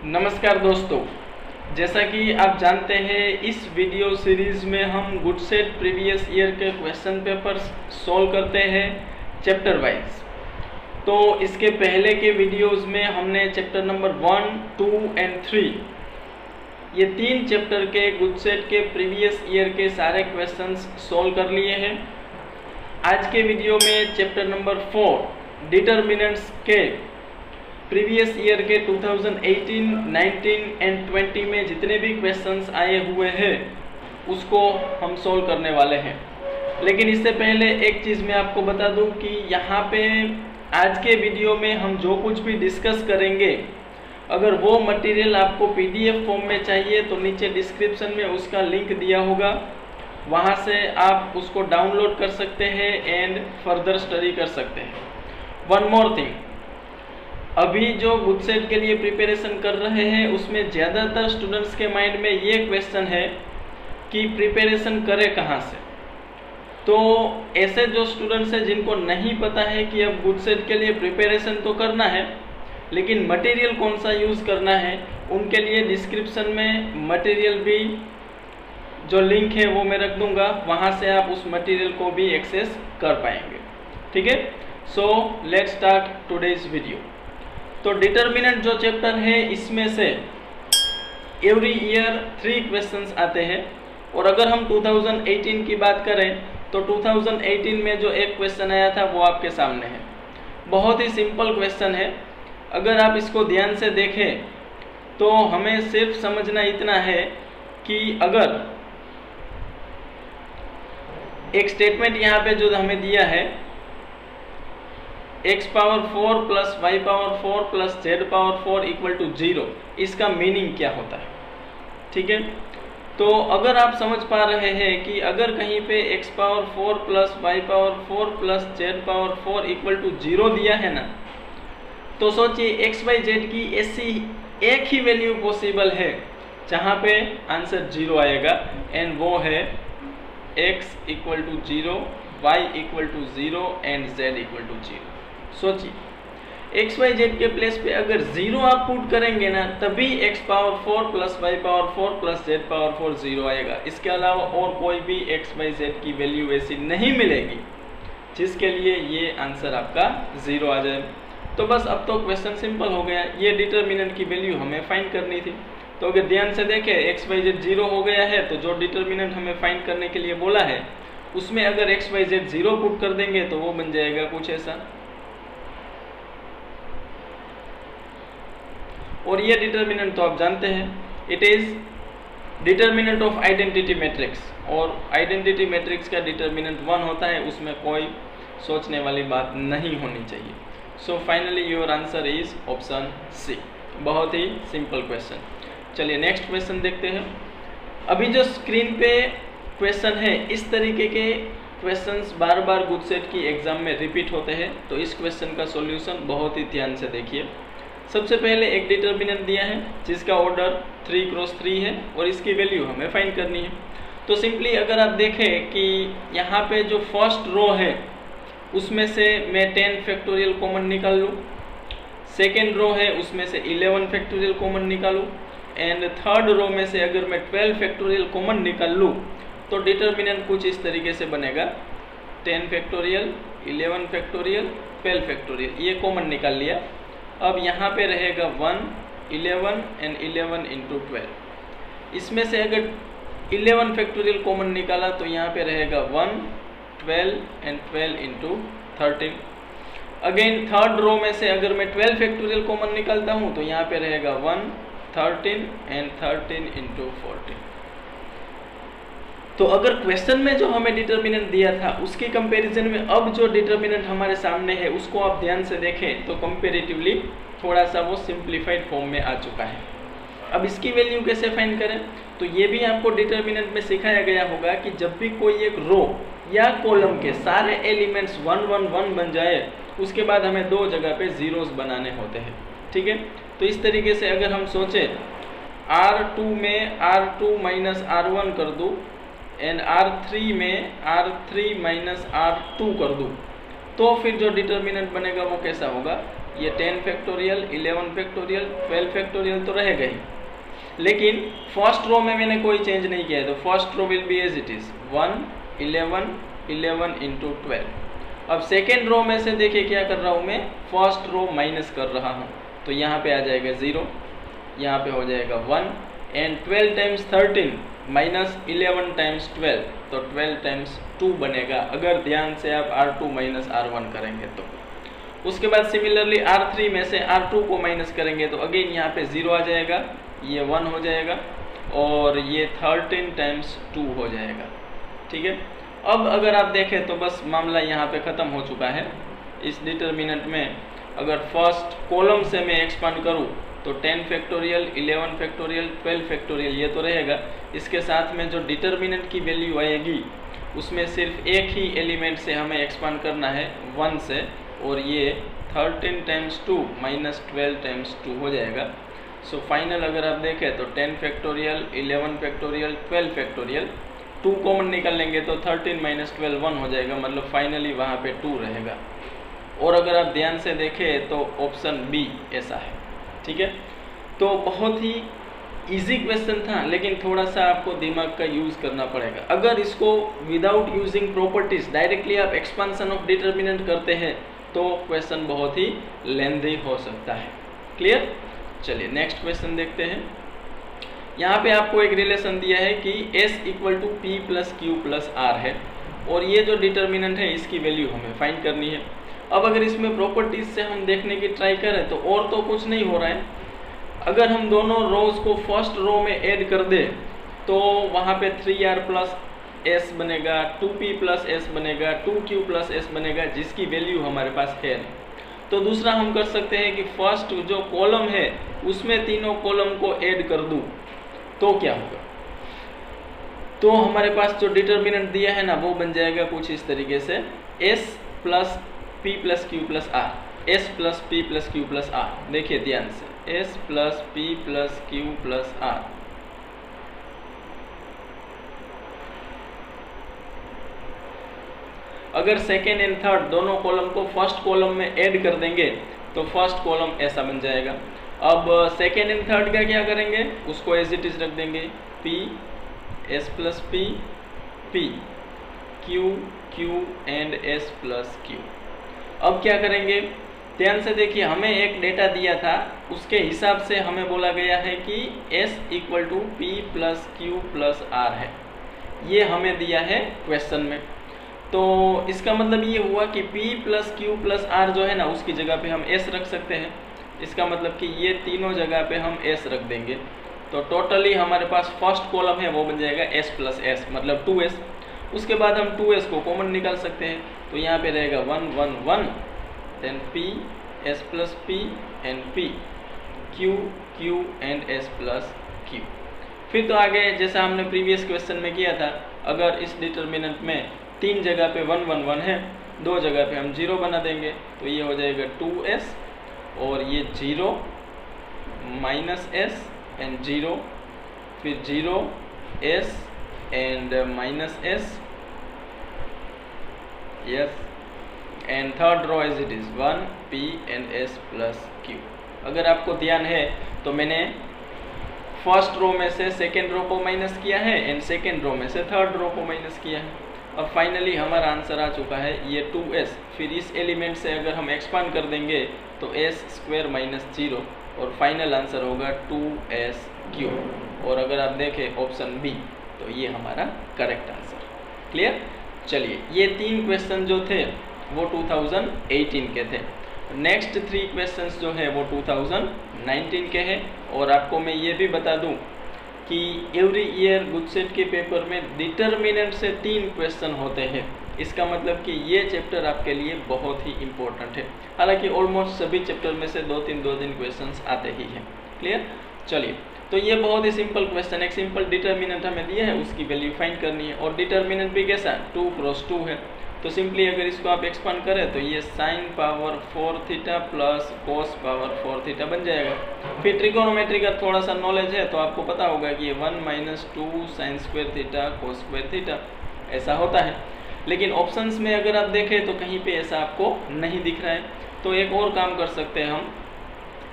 नमस्कार दोस्तों, जैसा कि आप जानते हैं इस वीडियो सीरीज़ में हम गुड सेट प्रीवियस ईयर के क्वेश्चन पेपर्स सॉल्व करते हैं चैप्टर वाइज। तो इसके पहले के वीडियोस में हमने चैप्टर नंबर 1, 2 एंड 3 ये 3 चैप्टर के गुड सेट के प्रीवियस ईयर के सारे क्वेश्चंस सॉल्व कर लिए हैं। आज के वीडियो में चैप्टर नंबर 4 डिटर्मिनेंट्स के प्रीवियस ईयर के 2018, 19 एंड 20 में जितने भी क्वेश्चंस आए हुए हैं उसको हम सॉल्व करने वाले हैं। लेकिन इससे पहले एक चीज़ मैं आपको बता दूं कि यहाँ पे आज के वीडियो में हम जो कुछ भी डिस्कस करेंगे, अगर वो मटेरियल आपको PDF फॉर्म में चाहिए तो नीचे डिस्क्रिप्शन में उसका लिंक दिया होगा, वहाँ से आप उसको डाउनलोड कर सकते हैं एंड फर्दर स्टडी कर सकते हैं। वन मोर थिंग, अभी जो गुड सेट के लिए प्रिपरेशन कर रहे हैं उसमें ज़्यादातर स्टूडेंट्स के माइंड में ये क्वेश्चन है कि प्रिपरेशन करें कहाँ से। तो ऐसे जो स्टूडेंट्स हैं जिनको नहीं पता है कि अब गुड सेट के लिए प्रिपरेशन तो करना है लेकिन मटेरियल कौन सा यूज़ करना है, उनके लिए डिस्क्रिप्शन में मटेरियल भी जो लिंक है वो मैं रख दूंगा, वहाँ से आप उस मटेरियल को भी एक्सेस कर पाएंगे। ठीक है, so let's start today's video. तो डिटर्मिनेंट जो चैप्टर है इसमें से एवरी ईयर 3 क्वेश्चंस आते हैं और अगर हम 2018 की बात करें तो 2018 में जो एक क्वेश्चन आया था वो आपके सामने है। बहुत ही सिंपल क्वेश्चन है, अगर आप इसको ध्यान से देखें तो हमें सिर्फ समझना इतना है कि अगर एक स्टेटमेंट यहाँ पे जो हमें दिया है x power 4 plus y power 4 plus z power 4 equal to 0, इसका मीनिंग क्या होता है। ठीक है, तो अगर आप समझ पा रहे हैं कि अगर कहीं पे x power 4 plus y power 4 plus z power 4 equal to 0 दिया है ना, तो सोचिए x y z की ऐसी एक ही वैल्यू पॉसिबल है जहाँ पे आंसर 0 आएगा एंड वो है x equal to 0, y equal to 0 and z equal to 0। सोचिए x y z के प्लेस पे अगर 0 आप पुट करेंगे ना तभी x power 4 plus y power 4 plus z power 4 0 आएगा। इसके अलावा और कोई भी x y z की वैल्यू ऐसी नहीं मिलेगी जिसके लिए ये आंसर आपका 0 आ जाए। तो बस अब तो क्वेश्चन सिंपल हो गया, ये डिटर्मिनेंट की वैल्यू हमें फाइंड करनी थी। तो अगर ध्यान से देखें x y z 0 हो गया है तो जो डिटर्मिनेंट हमें फाइंड करने के लिए बोला है उसमें अगर x y z 0 पुट कर देंगे तो वो बन जाएगा कुछ ऐसा। और ये डिटर्मिनेंट तो आप जानते हैं, it is determinant of identity matrix, और आइडेंटिटी मैट्रिक्स का डिटर्मिनेंट 1 होता है, उसमें कोई सोचने वाली बात नहीं होनी चाहिए। So finally your answer is option C. बहुत ही सिंपल क्वेश्चन। चलिए नेक्स्ट क्वेश्चन देखते हैं। अभी जो स्क्रीन पे क्वेश्चन है इस तरीके के क्वेश्चंस बार बार गुड सेट की एग्जाम में रिपीट होते हैं, तो इस क्वेश्चन का सॉल्यूशन बहुत ही ध्यान से देखिए। सबसे पहले एक डिटर्मिनेंट दिया है जिसका ऑर्डर 3 क्रॉस 3 है और इसकी वैल्यू हमें फाइंड करनी है। तो सिंपली अगर आप देखें कि यहाँ पे जो फर्स्ट रो है उसमें से मैं 10 फैक्टोरियल कॉमन निकाल लूँ, सेकेंड रो है उसमें से 11 फैक्टोरियल कॉमन निकालूँ एंड थर्ड रो में से अगर मैं 12 फैक्टोरियल कॉमन निकाल लूँ तो डिटर्मिनेंट कुछ इस तरीके से बनेगा 10 फैक्टोरियल, 11 फैक्टोरियल, 12 फैक्टोरियल, ये कॉमन निकाल लिया। अब यहाँ पे रहेगा 1, 11 एंड 11 इंटू 12। इसमें से अगर 11 फैक्टोरियल कॉमन निकाला तो यहाँ पे रहेगा 1, 12 and 12 into 13। Again third row में से अगर मैं 12 फैक्टोरियल कॉमन निकालता हूँ तो यहाँ पे रहेगा 1, 13 एंड 13 इंटू 14। तो अगर क्वेश्चन में जो हमें डिटर्मिनेंट दिया था उसके कंपैरिजन में अब जो डिटर्मिनेंट हमारे सामने है उसको आप ध्यान से देखें तो कंपैरेटिवली थोड़ा सा वो सिंप्लीफाइड फॉर्म में आ चुका है। अब इसकी वैल्यू कैसे फाइंड करें, तो ये भी आपको डिटर्मिनेंट में सिखाया गया होगा कि जब भी कोई एक रो या कॉलम के सारे एलिमेंट्स 1 1 1 बन जाए उसके बाद हमें 2 जगह पे जीरोस बनाने होते हैं। ठीक है, तो इस तरीके से अगर हम सोचें R2 में R2 माइनस R1 कर दूँ एंड R3 में R3 माइनस R2 कर दूँ, तो फिर जो डिटर्मिनेंट बनेगा वो कैसा होगा, ये 10 फैक्टोरियल, 11 फैक्टोरियल, 12 फैक्टोरियल तो रहेगा ही, लेकिन फर्स्ट रो में मैंने कोई चेंज नहीं किया है, तो first row will be as it is 1 11 11 into 12। अब सेकेंड रो में से देखिए क्या कर रहा हूँ मैं, फर्स्ट रो माइनस कर रहा हूँ, तो यहाँ पे आ जाएगा 0, यहाँ पे हो जाएगा 1, एंड 12 टाइम्स 13 माइनस 11 टाइम्स 12, तो 12 टाइम्स 2 बनेगा, अगर ध्यान से आप R2 माइनस R1 करेंगे तो। उसके बाद सिमिलरली R3 में से R2 को माइनस करेंगे तो अगेन यहाँ पे 0 आ जाएगा, ये 1 हो जाएगा, और ये 13 टाइम्स 2 हो जाएगा। ठीक है, अब अगर आप देखें तो बस मामला यहाँ पे ख़त्म हो चुका है। इस डिटर्मिनेंट में अगर फर्स्ट कॉलम से मैं एक्सपांड करूँ तो 10 फैक्टोरियल, 11 फैक्टोरियल, 12 फैक्टोरियल ये तो रहेगा, इसके साथ में जो डिटर्मिनेंट की वैल्यू आएगी उसमें सिर्फ एक ही एलिमेंट से हमें एक्सपांड करना है 1 से, और ये 13 टाइम्स 2 माइनस 12 टाइम्स 2 हो जाएगा। सो फाइनल अगर आप देखें तो 10 फैक्टोरियल, 11 फैक्टोरियल, 12 फैक्टोरियल, 2 कॉमन निकाल लेंगे तो 13 माइनस 12 1 हो जाएगा, मतलब फाइनली वहाँ पे 2 रहेगा। और अगर आप ध्यान से देखें तो ऑप्शन बी ऐसा है। ठीक है, तो बहुत ही इजी क्वेश्चन था, लेकिन थोड़ा सा आपको दिमाग का यूज़ करना पड़ेगा। अगर इसको विदाउट यूजिंग प्रॉपर्टीज डायरेक्टली आप एक्सपांशन ऑफ डिटर्मिनेंट करते हैं तो क्वेश्चन बहुत ही लेंथी हो सकता है। क्लियर? चलिए नेक्स्ट क्वेश्चन देखते हैं। यहाँ पे आपको एक रिलेशन दिया है कि S equal to P plus Q plus R है, और ये जो डिटर्मिनेंट है इसकी वैल्यू हमें फाइंड करनी है। अब अगर इसमें प्रॉपर्टीज से हम देखने की ट्राई करें तो और तो कुछ नहीं हो रहा है। अगर हम दोनों रोज को फर्स्ट रो में ऐड कर दें तो वहाँ पे 3R प्लस S बनेगा, 2P प्लस S बनेगा, 2Q प्लस S बनेगा, जिसकी वैल्यू हमारे पास है नहीं। तो दूसरा हम कर सकते हैं कि फर्स्ट जो कॉलम है उसमें तीनों कॉलम को ऐड कर दूं तो क्या होगा, तो हमारे पास जो डिटर्मिनेंट दिया है ना वो बन जाएगा कुछ इस तरीके से, S plus P plus Q plus R, S plus P plus Q plus R। देखिए ध्यान से, S plus P plus Q plus R। अगर सेकेंड एंड थर्ड दोनों कॉलम को फर्स्ट कॉलम में ऐड कर देंगे तो फर्स्ट कॉलम ऐसा बन जाएगा। अब सेकेंड एंड थर्ड का क्या करेंगे, उसको एज इट इज रख देंगे, P S plus P P Q Q and S plus Q। अब क्या करेंगे, ध्यान से देखिए, हमें एक डेटा दिया था, उसके हिसाब से हमें बोला गया है कि S equal to P plus Q plus R है, ये हमें दिया है क्वेश्चन में। तो इसका मतलब ये हुआ कि P plus Q plus R जो है ना उसकी जगह पे हम S रख सकते हैं। इसका मतलब कि ये तीनों जगह पे हम S रख देंगे, तो टोटली हमारे पास फर्स्ट कॉलम है वो बन जाएगा S प्लस S, मतलब 2S। उसके बाद हम 2S को कॉमन निकाल सकते हैं, तो यहाँ पे रहेगा 1 1 1, then P S plus P and P Q Q and S plus Q। फिर तो आगे जैसा हमने प्रीवियस क्वेश्चन में किया था, अगर इस डिटर्मिनेंट में 3 जगह पे 1 1 1 है, 2 जगह पे हम 0 बना देंगे, तो ये हो जाएगा 2S, और ये 0 माइनस S एंड 0, फिर 0 S and minus S, yes, and third row as it is 1 P and S plus Q। अगर आपको ध्यान है तो मैंने फर्स्ट रो में से सेकेंड रो को माइनस किया है एंड सेकेंड रो में से थर्ड रो को माइनस किया है। अब फाइनली हमारा आंसर आ चुका है ये 2S। फिर इस एलिमेंट से अगर हम एक्सपांड कर देंगे तो S स्क्वायर माइनस 0, और फाइनल आंसर होगा 2SQ। और अगर आप देखें ऑप्शन बी तो ये हमारा करेक्ट आंसर। क्लियर? चलिए, ये 3 क्वेश्चन जो थे वो 2018 के थे। नेक्स्ट 3 क्वेश्चंस जो है वो 2019 के हैं। और आपको मैं ये भी बता दूं कि एवरी ईयर गुडसेट के पेपर में डिटर्मिनेंट से 3 क्वेश्चन होते हैं। इसका मतलब कि ये चैप्टर आपके लिए बहुत ही इम्पोर्टेंट है। हालांकि ऑलमोस्ट सभी चैप्टर में से 2-3 क्वेश्चंस आते ही हैं। क्लियर? चलिए, तो ये बहुत ही सिंपल क्वेश्चन, एक सिंपल डिटर्मिनेंट हमें दिया है, उसकी वैल्यू फाइंड करनी है। और डिटर्मिनेंट भी कैसा, 2 क्रॉस 2 है। तो सिंपली अगर इसको आप एक्सपांड करें तो ये sine power 4 theta plus cos power 4 theta बन जाएगा। फिर ट्रिगोनोमेट्री का थोड़ा सा नॉलेज है तो आपको पता होगा कि ये 1 minus 2 sign square theta cos square theta ऐसा होता है। लेकिन ऑप्शंस में अगर आप देखें तो कहीं पे ऐसा आपको नहीं दिख रहा है। तो एक और काम कर सकते हैं हम,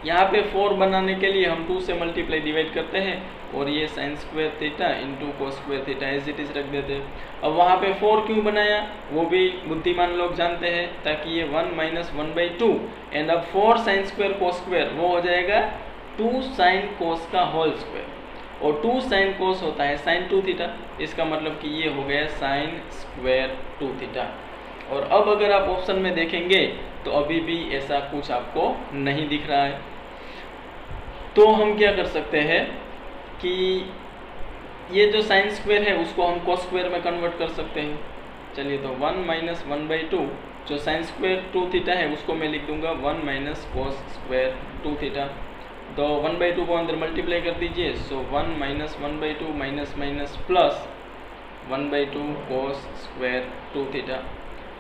यहाँ पे 4 बनाने के लिए हम 2 से मल्टीप्लाई डिवाइड करते हैं और ये sine square theta into cos square theta as it is रख देते हैं। अब वहाँ पे 4 क्यों बनाया वो भी बुद्धिमान लोग जानते हैं, ताकि ये 1 माइनस 1/2 एंड अब 4 साइन स्क्वायर कोस स्क्वायर वो हो जाएगा 2 साइन कोस का होल स्क्वायर, और 2 साइन कोस होता है साइन 2 थीटा, इसका मतलब कि ये हो गया साइन स्क्वायर 2 थीटा। और अब अगर आप ऑप्शन में देखेंगे तो अभी भी ऐसा कुछ आपको नहीं दिख रहा है, तो हम क्या कर सकते हैं कि ये जो साइन स्क्वायर है उसको हम कोस स्क्वायर में कन्वर्ट कर सकते हैं। चलिए, तो 1 माइनस 1/2 जो साइन स्क्वायर 2 थीटा है उसको मैं लिख दूंगा 1 माइनस कोस स्क्वायर 2 थीटा। तो 1/2 को अंदर मल्टीप्लाई कर दीजिए, सो 1 minus 1/2 minus minus plus 1/2 cos square 2 theta.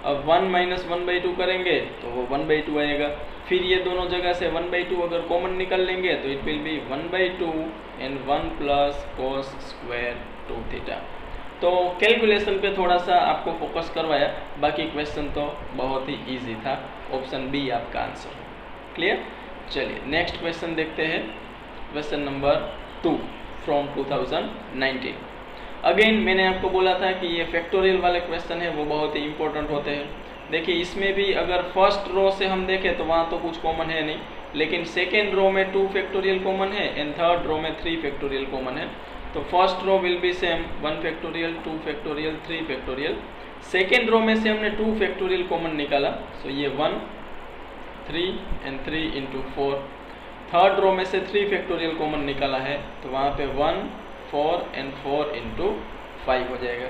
अब 1 माइनस 1/2 करेंगे तो वो 1/2 आएगा, फिर ये दोनों जगह से 1/2 अगर कॉमन निकाल लेंगे तो it will be 1/2 and 1 plus cos square 2 theta. तो कैलकुलेशन पे थोड़ा सा आपको फोकस करवाया, बाकी क्वेश्चन तो बहुत ही इजी था, ऑप्शन बी आपका आंसर। क्लियर? चलिए नेक्स्ट क्वेश्चन देखते हैं, क्वेश्चन नंबर 2 फ्रॉम 2019। अगेन मैंने आपको बोला था कि ये फैक्टोरियल वाले क्वेश्चन है वो बहुत ही इंपॉर्टेंट होते हैं। देखिए इसमें भी अगर फर्स्ट रो से हम देखें तो वहाँ तो कुछ कॉमन है नहीं, लेकिन सेकेंड रो में 2 फैक्टोरियल कॉमन है एंड थर्ड रो में 3 फैक्टोरियल कॉमन है। तो first row will be same 1 factorial 2 factorial 3 factorial. Second row में से हमने 2 फैक्टोरियल कॉमन निकाला, सो ये 1 3 एंड 3 इंटू 4। थर्ड रो में से 3 फैक्टोरियल कॉमन निकाला है, तो वहाँ पे 1 4 एंड 4 इंटू 5 हो जाएगा।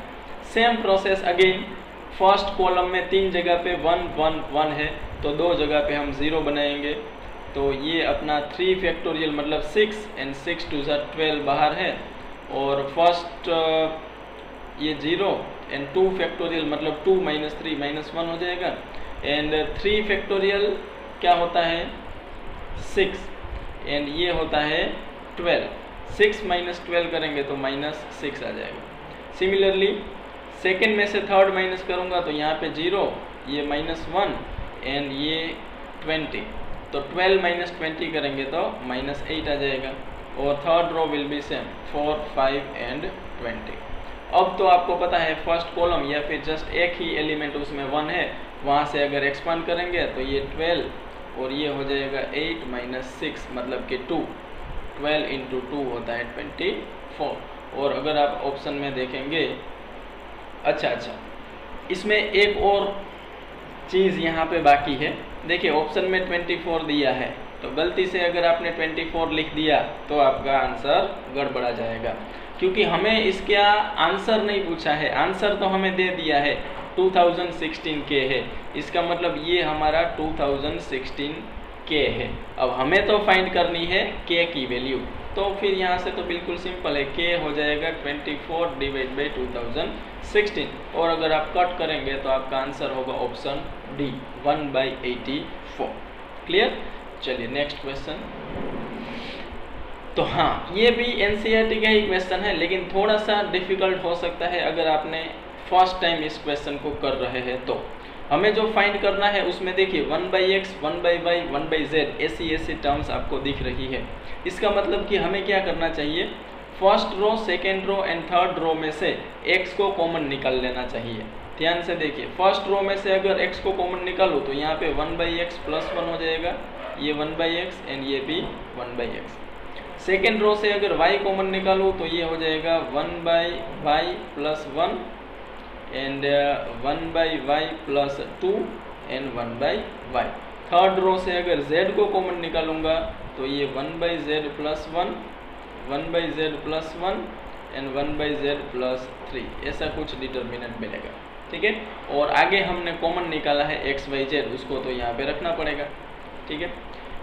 Same process again, first column में 3 जगह पे 1 1 1 है, तो 2 जगह पे हम 0 बनाएंगे, तो ये अपना 3 फैक्टोरियल मतलब 6 एंड 6 2 12 बाहर है, और फर्स्ट ये 0 एंड 2 फैक्टोरियल मतलब 2 माइनस 3 माइनस 1 हो जाएगा, एंड 3 फैक्टोरियल क्या होता है 6 एंड ये होता है 12। 6 माइनस 12 करेंगे तो माइनस 6 आ जाएगा। सिमिलरली सेकेंड में से थर्ड माइनस करूँगा तो यहाँ पे 0, ये माइनस 1 एंड ये 20, तो 12 माइनस 20 करेंगे तो माइनस 8 आ जाएगा, और third row will be same 4 5 and 20। अब तो आपको पता है फर्स्ट कॉलम या फिर जस्ट एक ही एलिमेंट उसमें 1 है, वहाँ से अगर एक्सपांड करेंगे तो ये 12 और ये हो जाएगा 8 माइनस 6 मतलब कि 2। 12 इंटू 2 होता है 24। और अगर आप ऑप्शन में देखेंगे, अच्छा इसमें एक और चीज़ यहाँ पे बाकी है। देखिए ऑप्शन में 24 दिया है, तो गलती से अगर आपने 24 लिख दिया तो आपका आंसर गड़बड़ा जाएगा, क्योंकि हमें इसका आंसर नहीं पूछा है, आंसर तो हमें दे दिया है 2016 के है, इसका मतलब ये हमारा 2016 के है। अब हमें तो फाइंड करनी है के की वैल्यू, तो फिर यहाँ से तो बिल्कुल सिंपल है, के हो जाएगा 24 डिवाइड बाई 2016, और अगर आप कट करेंगे तो आपका आंसर होगा ऑप्शन डी 1/84। क्लियर? चलिए नेक्स्ट क्वेश्चन। तो हाँ, ये भी एनसीईआरटी का ही क्वेश्चन है, लेकिन थोड़ा सा डिफिकल्ट हो सकता है अगर आपने फर्स्ट टाइम इस क्वेश्चन को कर रहे हैं। तो हमें जो फाइंड करना है उसमें देखिए 1/x 1/y 1/z ऐसी टर्म्स आपको दिख रही है। इसका मतलब कि हमें क्या करना चाहिए, first row second row and third row में से x को कॉमन निकाल लेना चाहिए। ध्यान से देखिए, फर्स्ट रो में से अगर x को कॉमन निकालो तो यहाँ पे 1/x + 1 हो जाएगा, ये 1/x एंड ये भी 1/x। सेकेंड रो से अगर y कॉमन निकालो तो ये हो जाएगा 1/y + 1 and 1/y + 2 and 1/y। Third row से अगर z को कॉमन निकालूंगा तो ये 1/z + 1 1/z + 1 एंड 1/z + 3 ऐसा कुछ डिटर्मिनेंट मिलेगा। ठीक है, और आगे हमने कॉमन निकाला है x y z, उसको तो यहाँ पे रखना पड़ेगा। ठीक है,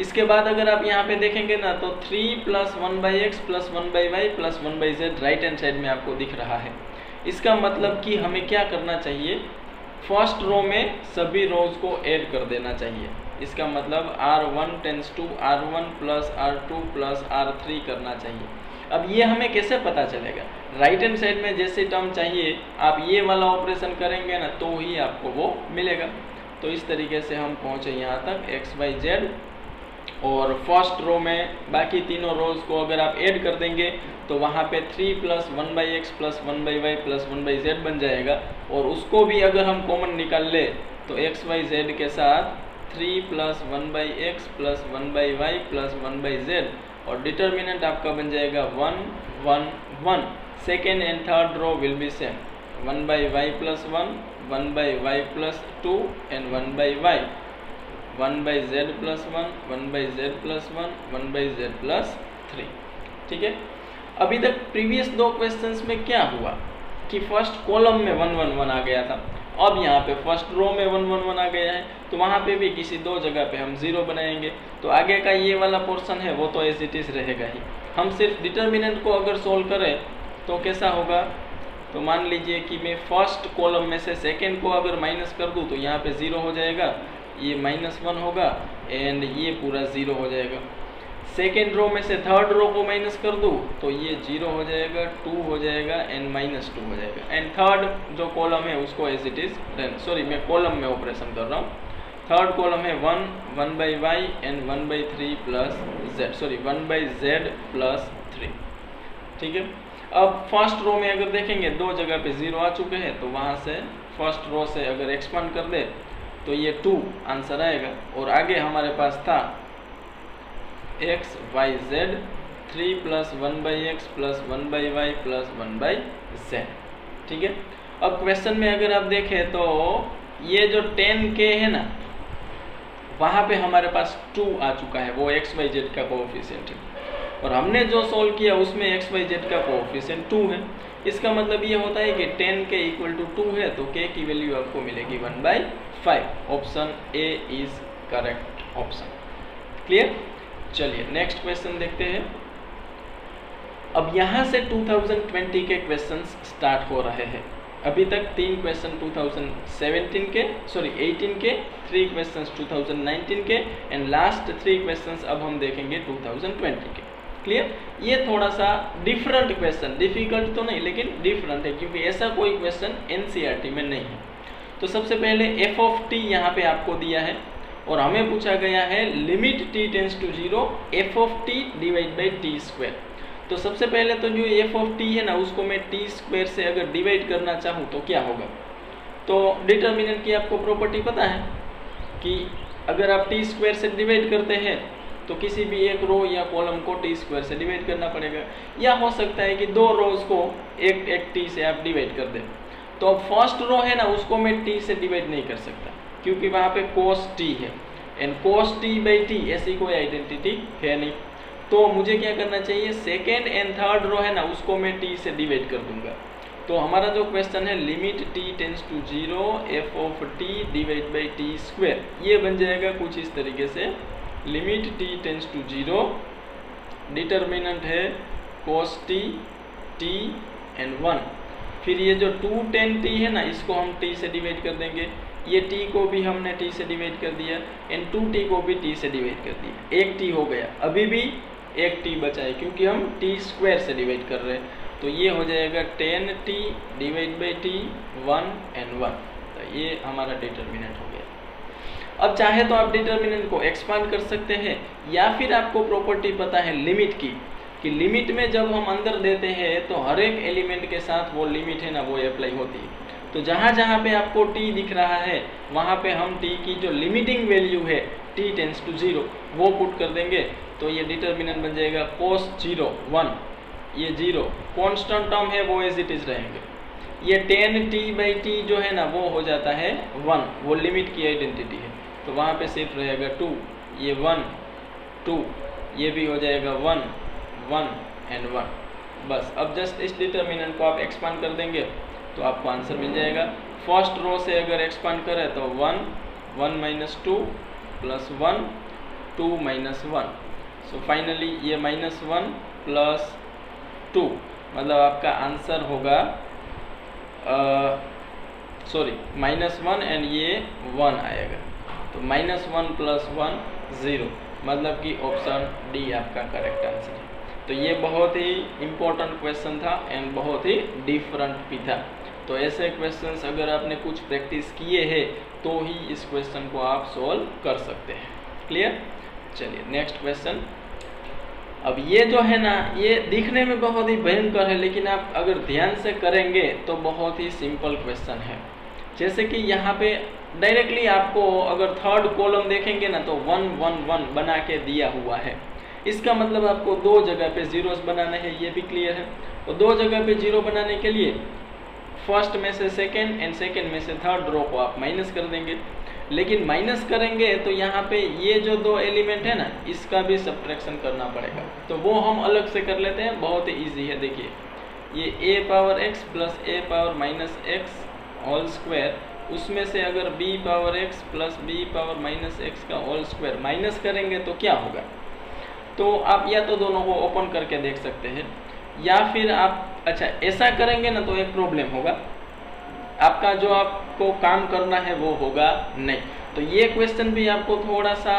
इसके बाद अगर आप यहाँ पे देखेंगे ना तो 3 + 1/x + 1/y + 1/z right hand side में आपको दिख रहा है। इसका मतलब कि हमें क्या करना चाहिए, फर्स्ट रो में सभी रोज को ऐड कर देना चाहिए। इसका मतलब R1 tense to R1 + R2 + R3 करना चाहिए। अब ये हमें कैसे पता चलेगा, राइट हैंड साइड में जैसे टर्म चाहिए आप ये वाला ऑपरेशन करेंगे ना तो ही आपको वो मिलेगा। तो इस तरीके से हम पहुँचे यहाँ तक एक्स वाई जेड। और फर्स्ट रो में बाकी तीनों रोज को अगर आप ऐड कर देंगे तो वहाँ पे 3 + 1/x + 1/y + 1/z बन जाएगा। और उसको भी अगर हम कॉमन निकाल ले तो एक्स वाई जेड के साथ 3 + 1/x + 1/y + 1/z, और डिटर्मिनेंट आपका बन जाएगा 1 1 1। Second and third row will be same, 1/y + 1, 1/y + 2 and 1/y, 1/z + 1, 1/z + 1, 1/z + 3। ठीक है। अभी तक प्रीवियस दो क्वेश्चंस में क्या हुआ कि फर्स्ट कॉलम में 1 1 1 आ गया था, अब यहाँ पे फर्स्ट रो में 1 1 1 आ गया है, तो वहाँ पे भी किसी दो जगह पे हम 0 बनाएंगे। तो आगे का ये वाला पोर्शन है वो तो एज इट इज रहेगा ही। हम सिर्फ डिटर्मिनेंट को अगर सोल्व करें तो कैसा होगा, तो मान लीजिए कि मैं फर्स्ट कॉलम में से सेकेंड को अगर माइनस कर दूँ तो यहाँ पे 0 हो जाएगा, ये -1 होगा एंड ये पूरा 0 हो जाएगा। सेकेंड रो में से थर्ड रो को माइनस कर दूँ तो ये 0 हो जाएगा, 2 हो जाएगा एंड -2 हो जाएगा। एंड थर्ड जो कॉलम है उसको एज इट इज, सॉरी मैं कॉलम में ऑपरेशन कर रहा हूँ। थर्ड कॉलम है 1 1/y and 1/3 + z, sorry 1/z + 3। ठीक है। अब फर्स्ट रो में अगर देखेंगे दो जगह पे 0 आ चुके हैं, तो वहाँ से फर्स्ट रो से अगर एक्सपांड कर दे तो ये 2 आंसर आएगा। और आगे हमारे पास था x y z 3 + 1/x + 1/y + 1/z। ठीक है। अब क्वेश्चन में अगर आप देखें तो ये जो 10k है ना, वहाँ पे हमारे पास 2 आ चुका है, वो x y z का कोएफिशिएंट है, और हमने जो सॉल्व किया उसमें x y z का कोएफिशिएंट 2 है। इसका मतलब ये होता है कि 10k = 2 है, तो k की वैल्यू आपको मिलेगी 1/5। Option A is correct option. Clear. चलिए नेक्स्ट क्वेश्चन देखते हैं। अब यहाँ से 2020 के क्वेश्चंस स्टार्ट हो रहे हैं। अभी तक 3 क्वेश्चन 2017 के, सॉरी 18 के, 3 क्वेश्चंस 2019 के एंड लास्ट 3 क्वेश्चंस अब हम देखेंगे 2020 के। क्लियर। ये थोड़ा सा डिफरेंट क्वेश्चन, डिफिकल्ट तो नहीं लेकिन डिफरेंट है, क्योंकि ऐसा कोई क्वेश्चन एनसीईआरटी में नहीं है। तो सबसे पहले एफ ऑफ टी यहाँ पे आपको दिया है और हमें पूछा गया है limit t tends to 0 f of t / t²। तो सबसे पहले तो जो एफ ऑफ टी है ना, उसको मैं t² से अगर डिवाइड करना चाहूँ तो क्या होगा। तो डिटर्मिनेंट की आपको प्रॉपर्टी पता है कि अगर आप t² से डिवाइड करते हैं तो किसी भी एक रो या कॉलम को t² से डिवाइड करना पड़ेगा, या हो सकता है कि दो रोज को एक t से आप डिवाइड कर दें। तो अब फर्स्ट रो है ना, उसको मैं t से डिवाइड नहीं कर सकता क्योंकि वहाँ पे cos t है एंड cos t/t ऐसी कोई आइडेंटिटी है नहीं। तो मुझे क्या करना चाहिए, सेकेंड एंड थर्ड रो है ना, उसको मैं t से डिवाइड कर दूंगा। तो हमारा जो क्वेश्चन है limit t tends to 0 f of t / t², ये बन जाएगा कुछ इस तरीके से। Limit t tends to 0, determinant है cos t एंड 1, फिर ये जो 2tan t है ना, इसको हम t से डिवाइड कर देंगे, ये t को भी हमने t से डिवाइड कर दिया एंड 2t को भी t से डिवाइड कर दिया, एक t हो गया। अभी भी एक t बचा है क्योंकि हम t² से डिवाइड कर रहे हैं, तो ये हो जाएगा 10t / t 1 एंड 1। तो ये हमारा डिटर्मिनेंट हो गया। अब चाहे तो आप डिटर्मिनेंट को एक्सपांड कर सकते हैं, या फिर आपको प्रॉपर्टी पता है लिमिट की, कि लिमिट में जब हम अंदर देते हैं तो हर एक एलिमेंट के साथ वो लिमिट है ना, वो अप्लाई होती है। तो जहाँ जहाँ पे आपको t दिख रहा है वहाँ पे हम t की जो लिमिटिंग वैल्यू है t टेंड्स टू 0 वो पुट कर देंगे, तो ये डिटर्मिनेंट बन जाएगा cos 0 1, ये 0 कांस्टेंट टर्म है वो एज इट इज रहेंगे। ये 10t/t जो है ना वो हो जाता है 1, वो लिमिट की आइडेंटिटी है, तो वहाँ पे सिर्फ रहेगा 2, ये 1 2, ये भी हो जाएगा 1 1 एंड 1। बस अब जस्ट इस डिटर्मिनेंट को आप एक्सपांड कर देंगे तो आपको आंसर मिल जाएगा। फर्स्ट रो से अगर एक्सपांड करें तो 1 1 - 2 + 1 2 - 1, सो फाइनली ये -1 + 2, मतलब आपका आंसर होगा सॉरी -1 एंड ये 1 आएगा, तो -1 + 1 0, मतलब कि ऑप्शन डी आपका करेक्ट आंसर है। तो ये बहुत ही इम्पोर्टेंट क्वेश्चन था एंड बहुत ही डिफरेंट भी था। तो ऐसे क्वेश्चंस अगर आपने कुछ प्रैक्टिस किए हैं तो ही इस क्वेश्चन को आप सॉल्व कर सकते हैं। क्लियर? चलिए नेक्स्ट क्वेश्चन। अब ये जो है ना, ये दिखने में बहुत ही भयंकर है, लेकिन आप अगर ध्यान से करेंगे तो बहुत ही सिंपल क्वेश्चन है। जैसे कि यहाँ पे डायरेक्टली आपको अगर थर्ड कॉलम देखेंगे ना तो 1 1 1 बना के दिया हुआ है। इसका मतलब आपको दो जगह पे जीरोस बनाने हैं, ये भी क्लियर है। और दो जगह पे जीरो बनाने के लिए फर्स्ट में से सेकेंड एंड सेकेंड में से थर्ड रो को आप माइनस कर देंगे। लेकिन माइनस करेंगे तो यहाँ पे ये जो दो एलिमेंट है ना, इसका भी सब्ट्रैक्शन करना पड़ेगा, तो वो हम अलग से कर लेते हैं। बहुत ही ईजी है। देखिए ये a power x plus a power minus x whole square, उसमें से अगर b power x plus b power minus x का होल स्क्वायर माइनस करेंगे तो क्या होगा। तो आप या तो दोनों को ओपन करके देख सकते हैं, या फिर आप अच्छा ऐसा करेंगे ना तो एक प्रॉब्लम होगा, आपका जो आपको काम करना है वो होगा नहीं। तो ये क्वेश्चन भी आपको थोड़ा सा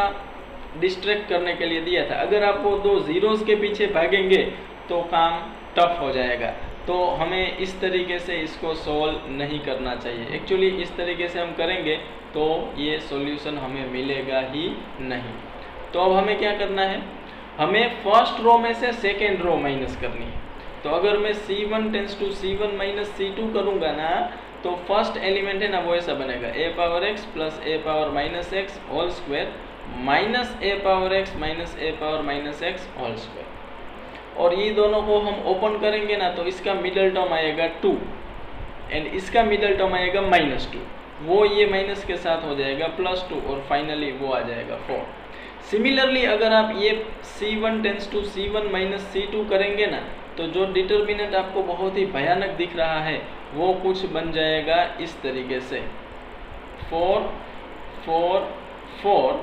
डिस्ट्रैक्ट करने के लिए दिया था। अगर आप वो दो जीरोस के पीछे भागेंगे तो काम टफ हो जाएगा। तो हमें इस तरीके से इसको सॉल्व नहीं करना चाहिए। एक्चुअली इस तरीके से हम करेंगे तो ये सॉल्यूशन हमें मिलेगा ही नहीं। तो अब हमें क्या करना है, हमें फर्स्ट रो में से सेकेंड रो माइनस करनी है। तो अगर मैं C1 tense to C1 minus C2 करूँगा ना, तो फर्स्ट एलिमेंट है ना वो ऐसा बनेगा a power x plus a power minus x whole square minus a power x minus a power minus x whole square. और ये दोनों को हम ओपन करेंगे ना तो इसका मिडल टर्म आएगा 2 एंड इसका मिडल टर्म आएगा -2। वो ये माइनस के साथ हो जाएगा +2 और फाइनली वो आ जाएगा 4। सिमिलरली अगर आप ये C1 tense to C1 minus C2 करेंगे ना, तो जो डिटर्मिनेंट आपको बहुत ही भयानक दिख रहा है वो कुछ बन जाएगा इस तरीके से 4 4 4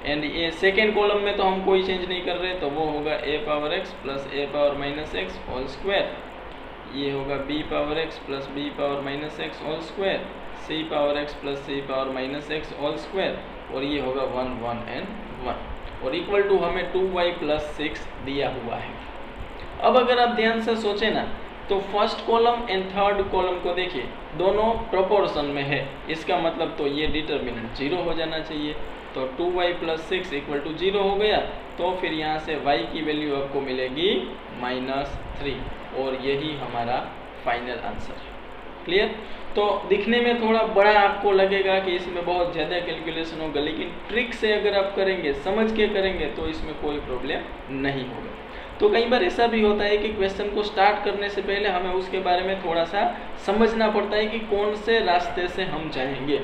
एंड ये सेकेंड कॉलम में तो हम कोई चेंज नहीं कर रहे, तो वो होगा a power x plus a power minus x whole square. ये होगा b power x plus b power minus x whole square, c power x plus c power minus x whole square, और ये होगा 1 1 एंड 1 और equal to हमें 2y plus 6 दिया हुआ है। अब अगर आप ध्यान से सोचें ना, तो first column and third column को देखिए, दोनों प्रोपोर्शन में है। इसका मतलब तो ये डिटर्मिनेंट 0 हो जाना चाहिए। तो 2y प्लस 6 इक्वल टू 0 हो गया। तो फिर यहाँ से y की वैल्यू आपको मिलेगी -3 और यही हमारा फाइनल आंसर है। क्लियर? तो दिखने में थोड़ा बड़ा आपको लगेगा कि इसमें बहुत ज़्यादा कैलकुलेशन होगा, लेकिन ट्रिक से अगर आप करेंगे, समझ के करेंगे, तो इसमें कोई प्रॉब्लम नहीं होगा। तो कई बार ऐसा भी होता है कि क्वेश्चन को स्टार्ट करने से पहले हमें उसके बारे में थोड़ा सा समझना पड़ता है कि कौन से रास्ते से हम जाएंगे।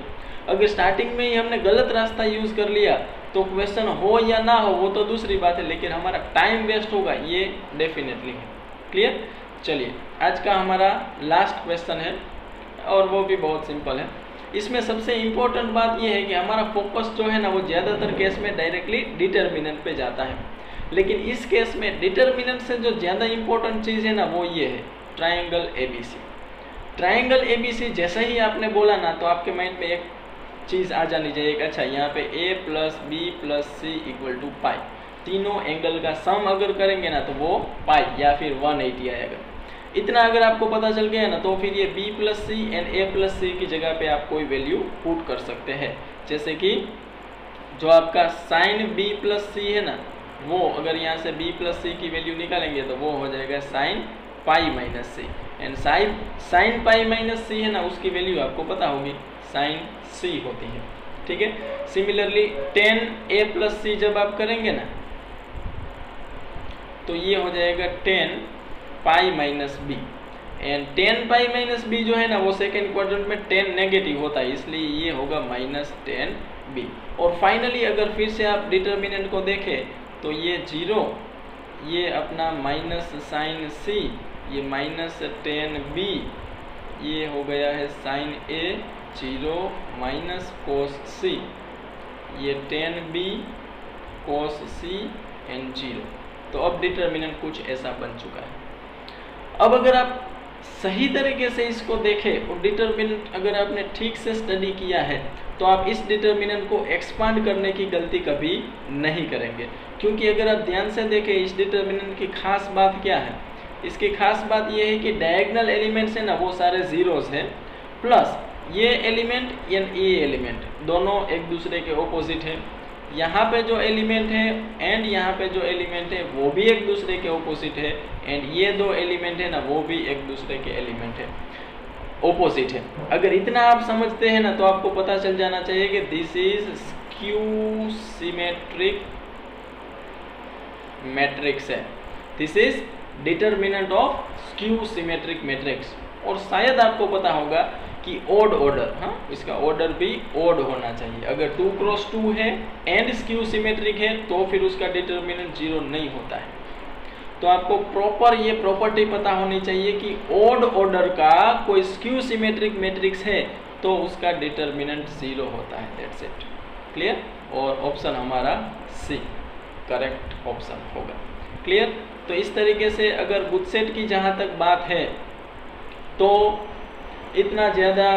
अगर स्टार्टिंग में ही हमने गलत रास्ता यूज़ कर लिया तो क्वेश्चन हो या ना हो वो तो दूसरी बात है, लेकिन हमारा टाइम वेस्ट होगा, ये डेफिनेटली है। क्लियर? चलिए आज का हमारा लास्ट क्वेश्चन है और वो भी बहुत सिंपल है। इसमें सबसे इम्पोर्टेंट बात यह है कि हमारा फोकस जो है ना वो ज़्यादातर केस में डायरेक्टली डिटर्मिनेंट पे जाता है, लेकिन इस केस में डिटर्मिनेंट से जो ज़्यादा इम्पोर्टेंट चीज़ है ना वो ये है ट्राइंगल ABC। ट्राइंगल ABC जैसा ही आपने बोला ना तो आपके माइंड में एक चीज़ आ जानी चाहिए। अच्छा यहाँ पे a plus b plus c equal to pi, तीनों एंगल का सम अगर करेंगे ना तो वो पाई या फिर 180 आएगा। इतना अगर आपको पता चल गया ना तो फिर ये b plus C and a plus C की जगह पे आप कोई वैल्यू पुट कर सकते हैं। जैसे कि जो आपका साइन b प्लस सी है ना, वो अगर यहाँ से b प्लस सी की वैल्यू निकालेंगे तो वो हो जाएगा sine pi minus C, and sine pi minus C है ना उसकी वैल्यू आपको पता होगी, साइन सी होती है। ठीक है? Similarly tan a plus C जब आप करेंगे ना तो ये हो जाएगा tan pi minus B, and tan pi minus B जो है ना वो सेकेंड क्वाड्रेंट में tan नेगेटिव होता है, इसलिए ये होगा -tan b। और फाइनली अगर फिर से आप डिटर्मिनेंट को देखें तो ये 0, ये अपना माइनस साइन सी, ये -tan b, ये हो गया है sine a 0 minus cos c, ये tan b cos c and 0। तो अब डिटर्मिनेंट कुछ ऐसा बन चुका है। अब अगर आप सही तरीके से इसको देखें और डिटर्मिनेंट अगर आपने ठीक से स्टडी किया है तो आप इस डिटर्मिनेंट को एक्सपांड करने की गलती कभी नहीं करेंगे, क्योंकि अगर आप ध्यान से देखें इस डिटर्मिनेंट की खास बात क्या है, इसकी खास बात ये है कि डायगोनल एलिमेंट्स है ना वो सारे जीरोस है, प्लस ये एलिमेंट ये एलिमेंट दोनों एक दूसरे के ऑपोजिट है। यहाँ पे जो एलिमेंट है एंड यहाँ पे जो एलिमेंट है वो भी एक दूसरे के ऑपोजिट है, एंड ये दो एलिमेंट है ना वो भी एक दूसरे के एलिमेंट है, ऑपोजिट है। अगर इतना आप समझते हैं ना तो आपको पता चल जाना चाहिए कि this is skew symmetric matrix है, this is determinant of skew symmetric matrix. और शायद आपको पता होगा कि ओड ऑर्डर, हाँ इसका ऑर्डर भी ओड होना चाहिए। अगर 2 क्रॉस 2 है एंड स्क्यू सिमेट्रिक है तो फिर उसका डिटर्मिनेंट 0 नहीं होता है। तो आपको प्रॉपर ये प्रॉपर्टी पता होनी चाहिए कि ओड ऑर्डर का कोई स्क्यू सिमेट्रिक मैट्रिक्स है तो उसका डिटर्मिनेंट 0 होता है, दैट्स इट, क्लियर। और ऑप्शन हमारा सी करेक्ट ऑप्शन होगा, क्लियर। तो इस तरीके से अगर गुडसेट की जहाँ तक बात है तो इतना ज़्यादा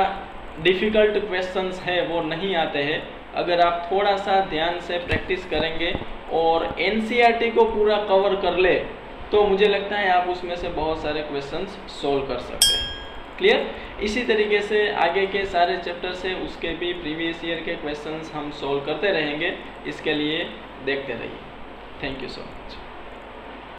डिफ़िकल्ट क्वेश्चंस है वो नहीं आते हैं। अगर आप थोड़ा सा ध्यान से प्रैक्टिस करेंगे और एनसीईआरटी को पूरा कवर कर ले तो मुझे लगता है आप उसमें से बहुत सारे क्वेश्चंस सोल्व कर सकते हैं, क्लियर। इसी तरीके से आगे के सारे चैप्टर से उसके भी प्रीवियस ईयर के क्वेश्चंस हम सोल्व करते रहेंगे। इसके लिए देखते रहिए। Thank you so much.